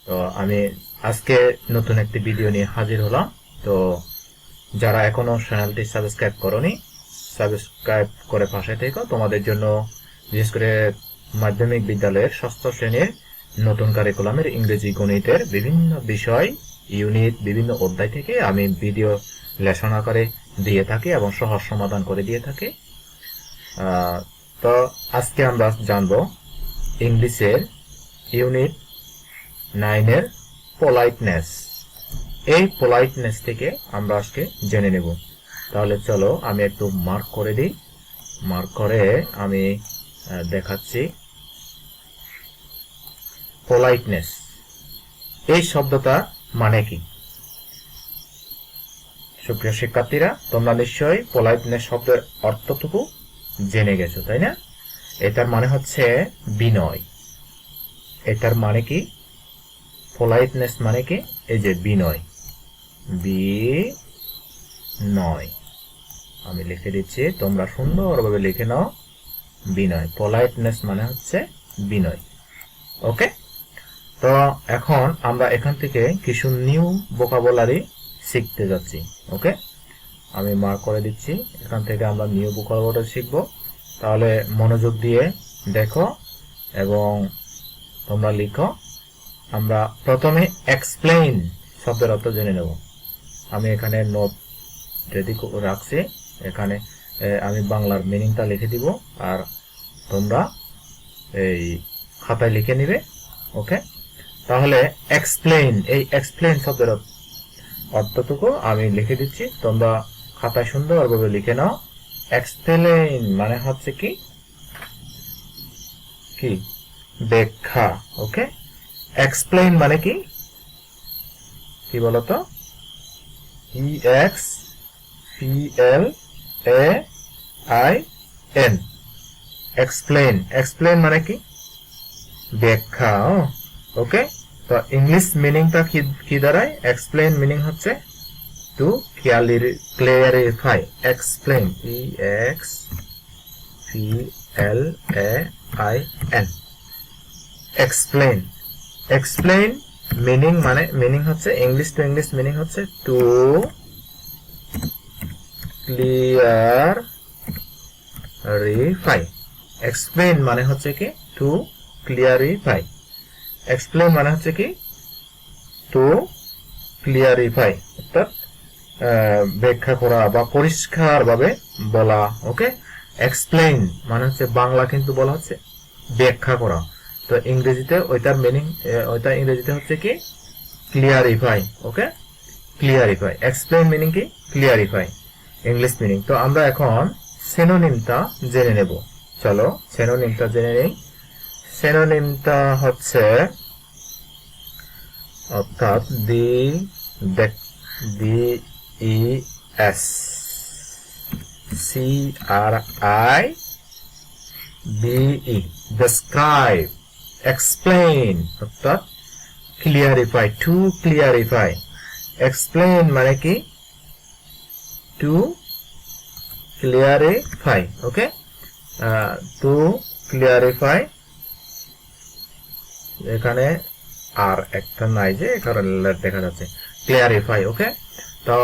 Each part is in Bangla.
তো আমি আজকে নতুন একটি ভিডিও নিয়ে হাজির হলাম। তো যারা এখনো চ্যানেলটি সাবস্ক্রাইব করনি, সাবস্ক্রাইব করে পাশে থেকো। তোমাদের জন্য বিশেষ করে মাধ্যমিক বিদ্যালয়ের ষষ্ঠ শ্রেণীর নতুন কারিকুলামের ইংরেজি গণিতের বিভিন্ন বিষয়, ইউনিট, বিভিন্ন অধ্যায় থেকে আমি ভিডিও লেসন আকারে দিয়ে থাকি এবং সহজ সমাধান করে দিয়ে থাকি। তো আজকে আমরা জানবো ইংলিশের ইউনিট 9 এর পোলাইটনেস। এই পোলাইটনেস থেকে আমরা আজকে জেনে নেব। তাহলে চলো আমি একটু মার্ক করে দিই। মার্ক করে আমি দেখাচ্ছি। পোলাইটনেস এই শব্দটা মানে কি? সুপ্রিয় শিক্ষার্থীরা, তোমরা নিশ্চয়ই পোলাইটনেস শব্দের অর্থটুকু জেনে গেছো, তাই না? এটার মানে হচ্ছে বিনয়। এটার মানে কি? পোলাইটনেস মানে কি? এই যে বিনয়, বিনয় আমি লিখে দিচ্ছি, তোমরা সুন্দরভাবে লিখে নাও। বিনয়, পোলাইটনেস মানে হচ্ছে বিনয়। ওকে, তো এখন আমরা এখান থেকে কিছু নিউ ভোকাবুলারি শিখতে যাচ্ছি। ওকে, আমি মার্ক করে দিচ্ছি। এখান থেকে আমরা নিউ ভোকাবুলারি শিখব। তাহলে মনোযোগ দিয়ে দেখো এবং তোমরা লিখো। আমরা প্রথমে এক্সপ্লেইন শব্দের অর্থ জেনে নেব। আমি এখানে নোট রেডি রাখছি। এখানে আমি বাংলার মিনিংটা লিখে দিব আর তোমরা এই খাতায় লিখে নিবে। ওকে, তাহলে এক্সপ্লেইন, এই এক্সপ্লেইন শব্দের অর্থটুকু আমি লিখে দিচ্ছি, তোমরা খাতায় সুন্দরভাবে লিখে নাও। এক্সপ্লেইন মানে হচ্ছে কি? কি? ব্যাখ্যা। ওকে, এক্সপ্লেইন মানে কি? কি বলতো? EXPLAIN, explain. এক্সপ্লেইন মানে কি? ব্যাখ্যা। ওকে, তো ইংলিশ মিনিংটা কি দাঁড়ায়? এক্সপ্লেইন মিনিং হচ্ছে to clarify. Explain, EXPLAIN, explain. Explain meaning মানে মিনিং হচ্ছে ইংলিশ টু ইংলিশ মিনিং হচ্ছে টু ক্লিয়ারিফাই। এক্সপ্লেইন মানে হচ্ছে কি? To clarify. এক্সপ্লেইন মানে হচ্ছে কি? টু ক্লিয়ারিফাই, অর্থাৎ ব্যাখ্যা করা বা পরিষ্কার ভাবে বলা। ওকে, এক্সপ্লেইন মানে হচ্ছে বাংলা কিন্তু বলা হচ্ছে ব্যাখ্যা করা। তো ইংরেজিতে ওইটার মিনিং, ওইটা ইংরেজিতে হচ্ছে কি? ক্লিয়ারিফাই। ওকে, ক্লিয়ারিফাই। এক্সপ্লেইন মিনিং কি? Clarify, English meaning. তো আমরা এখন সিনোনিমটা জেনে নেব। চলো সিনোনিমটা জেনে নেই। সিনোনিমটা হচ্ছে অর্থাৎ DESCRIBE, describe, explain অর্থাৎ ক্লিয়ারিফাই, টু ক্লিয়ারিফাই। এক্সপ্লেইন মানে কি? To clarify. Okay, to clarify, এখানে আর একটা নাই যে কারণে দেখা যাচ্ছে ক্লিয়ারিফাই। ওকে, তো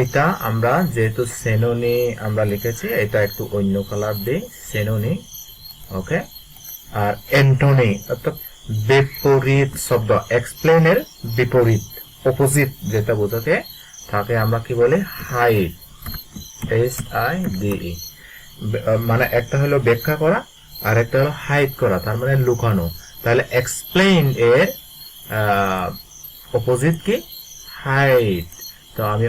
এটা আমরা যেহেতু সেনোনি আমরা লিখেছি, এটা একটু অন্য কালার দিই, সেনোনি। ওকে, আর এন্টোনি অর্থাৎ বিপরীত শব্দ। এক্সপ্লেইনের বিপরীত, অপোজিট যেটা বোঝাতে থাকে আমরা কি বলি? Hide, HIDE। মানে একটা হলো ব্যাখ্যা করা আর একটা হলো হাইড করা, তার মানে লুকানো। তাহলে এক্সপ্লেইন এর অপোজিট কি? হাইড। তো আমি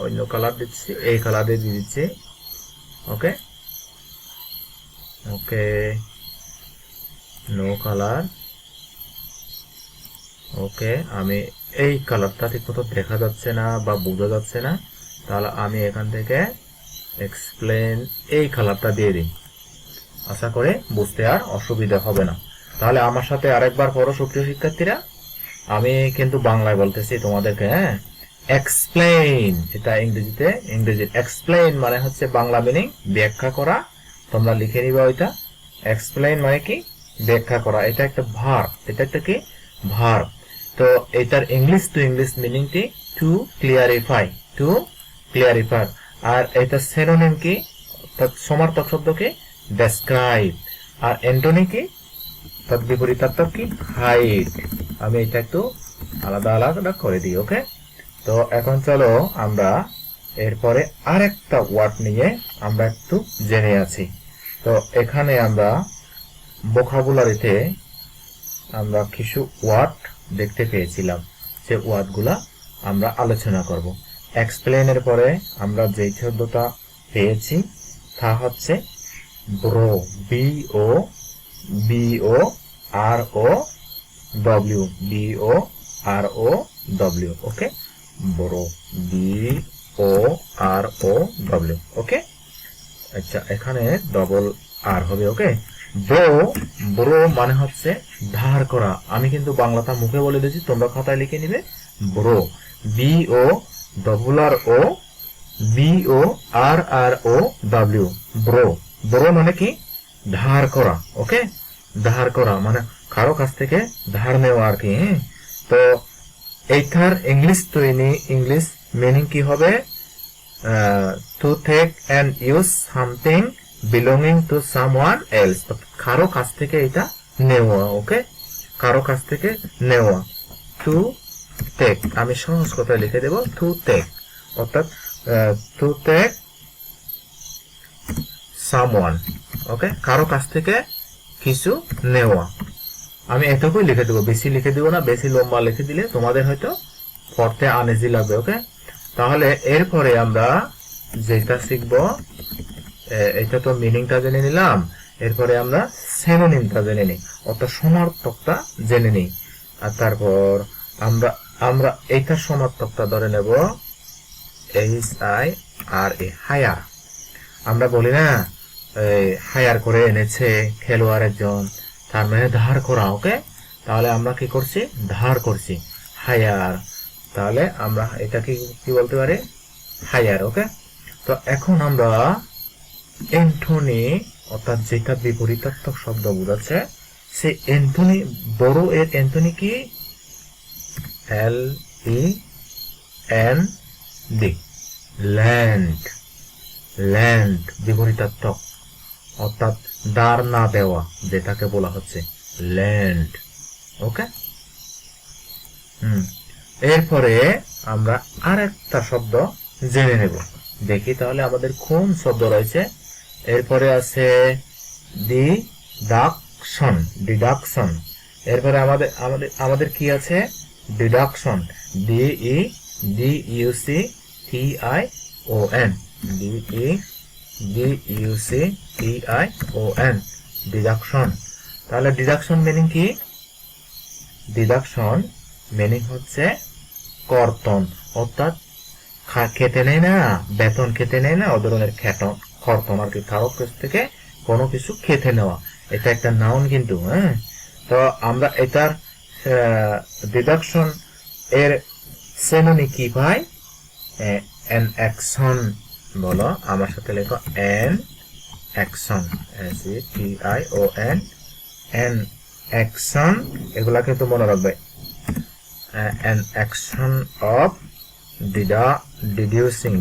অন্য কালার দিচ্ছি, এই কালার দিয়ে দিচ্ছি। ওকে, ওকে, নো কালার। ওকে, আমি এই কালারটা ঠিক মতো দেখা যাচ্ছে না বা বোঝা যাচ্ছে না, তাহলে আমি এখান থেকে এক্সপ্লেন এই কালারটা দিয়ে দিই। আশা করে বুঝতে আর অসুবিধা হবে না। তাহলে আমার সাথে আরেকবার পড়ো সুপ্রিয় শিক্ষার্থীরা। আমি কিন্তু বাংলায় বলতেছি তোমাদেরকে। হ্যাঁ, এক্সপ্লেইন, এটা ইংরেজিতে, ইংরেজির এক্সপ্লেইন মানে হচ্ছে বাংলা মিনিং ব্যাখ্যা করা। তোমরা লিখে নিবা ওইটা। এক্সপ্লেইন মানে কি? ব্যাখ্যা করা। এটা একটা ভার্ব, এটা একটা কি? ভার্ব। তো এটার ইংলিশ টু ইংলিশ মিনিংটি টু ক্লিয়ারিফাই, টু ক্লিয়ারিফাই। আর এটা সিনোনিম কি, সমার্থক শব্দ কি, ডেসক্রাইব। আর অ্যান্টোনি কি, তার বিপরীতার্থক কি, হাইড। আমি এটা একটু আলাদা আলাদা করে দিই। ওকে, তো এখন চলো আমরা এরপরে আরেকটা ওয়ার্ড নিয়ে আমরা একটু জেনে আছি। তো এখানে আমরা ভোকাবুলারিতে আমরা কিছু ওয়ার্ড দেখতে পেয়েছিলাম, সে ওয়ার্ডগুলা আমরা আলোচনা করব। এক্সপ্লেনের পরে আমরা যে শব্দটা পেয়েছি তা হচ্ছে brow, B O B O R O W, B O R O W. Okay, brow, B O R O W. Okay, আচ্ছা এখানে ডবল আর হবে। ওকে, ব্রো, ব্রো মানে হচ্ছে ধার করা। আমি কিন্তু বাংলাটা মুখে বলে দিয়েছি, তোমরা খাতায় লিখে নিবে। ব্রো, বিও ডবল আর ও বিও আর আর ও ডব্লিউ, ব্রো। ব্রো মানে কি, ধার করা। ওকে, ধার করা মানে কারো কাছ থেকে ধার নেওয়া আর কি। তো এইটার ইংলিশ তৈরি, ইংলিশ মিনিং কি হবে, to take and use something belonging to someone else, কারো কাছ থেকে এটা নেওয়া। ওকে, কারো কাছ থেকে নেওয়া, to take। আমি সহজ কথায় লিখে দেব, to take, অর্থাৎ to take someone। ওকে, কারো কাছ থেকে কিছু নেওয়া। আমি এটুকুই লিখে দেবো, বেশি লিখে দেবো না, বেশি লম্বা লিখে দিলে তোমাদের হয়তো পড়তে আনইজি লাগবে। ওকে, তাহলে এরপরে আমরা যেটা শিখব, এটা তো মিনিংটা জেনে নিলাম, এরপরে আমরা সিনোনিমটা জেনে নিই, অর্থাৎ সমার্থকটা জেনে নিই। আর তারপর আমরা আমরা এইটার সমার্থকটা ধরে নেব HIRA, হায়ার। আমরা বলি না হায়ার করে এনেছে খেলোয়াড় একজন, তার মানে ধার করা। ওকে, তাহলে আমরা কি করছি, ধার করছি, হায়ার। তাহলে আমরা এটা কি বলতে পারি, হায়ার। ওকে, তো এখন আমরা অ্যান্টোনি, অর্থাৎ যেটা বিপরীতার্থক শব্দ বোঝাচ্ছে, সেই অ্যান্টোনি, বড় এর অ্যান্টোনি কি, LEND, ল্যান্ড। ল্যান্ড বিপরীতার্থক, অর্থাৎ দাঁড় না দেওয়া, যেটাকে বলা হচ্ছে ল্যান্ড। ওকে, এরপরে আমরা আরেকটা শব্দ জেনে নেব। দেখি তাহলে আমাদের কোন শব্দ রয়েছে। এরপরে আছে ডিডাকশন, ডিডাকশন। এরপরে আমাদের আমাদের আমাদের কি আছে, ডিডাকশন, DEDUCTION, DEDUCTION, ডিডাকশন। তাহলে ডিডাকশন মিনিং কি, ডিডাকশন মিনিং হচ্ছে কর্তন, অর্থাৎ খেতে নেয় না, বেতন খেতে নেয় না, ও ধরনের কর্তন আর কি, কারো কাছ থেকে কোনো কিছু খেতে নেওয়া। এটা একটা নাউন কিন্তু। হ্যাঁ, তো আমরা এটার ডিডাকশন এর সিনোনি কি পাই, an action। বলো আমার সাথে লেখো, an action, ACTION, an action। এগুলা কিন্তু মনে রাখবে, an action of deducing,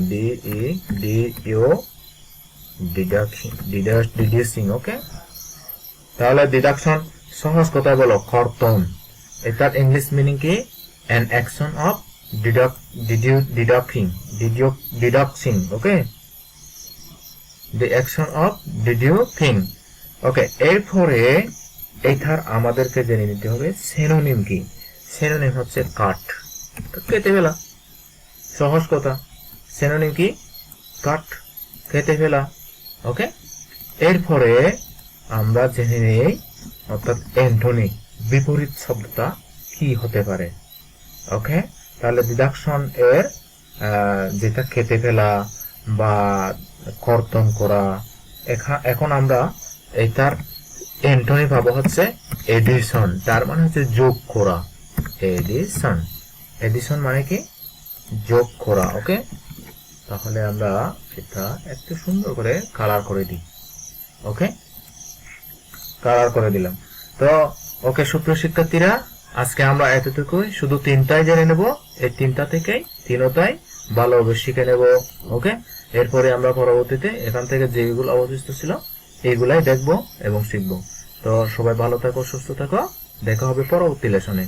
deducing। ওকে, তাহলে ডিডাকশন সহজ কথায় বলো কর্তন। এটার ইংলিশ মিনিং কি, an action of deducting। Okay, the action of deducting। ওকে, এরপরে এটার আমাদেরকে জেনে নিতে হবে সিনোনিম কি। সিনোনিম হচ্ছে কাট, কেটে ফেলা। সহজ কথা, সিনোনিম কি, কাট, কেটে ফেলা। ওকে, এরপরে আমরা জেনে নেই, অর্থাৎ অ্যান্টোনি, বিপরীত শব্দটা কি হতে পারে। ওকে, তাহলে ডিডাকশন এর যেটা কেটে ফেলা বা কর্তন করা, এখন আমরা এটার অ্যান্টোনি পাবো হচ্ছে এডিশন, তার মানে হচ্ছে যোগ করা। এডিশন, এডিশন মানে কি, যোগ করা। ওকে, তাহলে আমরা এটা একটু সুন্দর করে কালার করে দিই। ওকে, কালার করে দিলাম। তো ওকে সুপ্রিয় শিক্ষার্থীরা, আজকে আমরা এতটুকুই, শুধু তিনটাই জেনে নেব। এই তিনটা থেকেই তিনটাই ভালোভাবে শিখে নেব। ওকে, এরপরে আমরা পরবর্তীতে এখান থেকে যেগুলো অবশিষ্ট ছিল এইগুলাই দেখব এবং শিখব। তো সবাই ভালো থাকো, সুস্থ থাকো, দেখা হবে পরবর্তী লেসনে।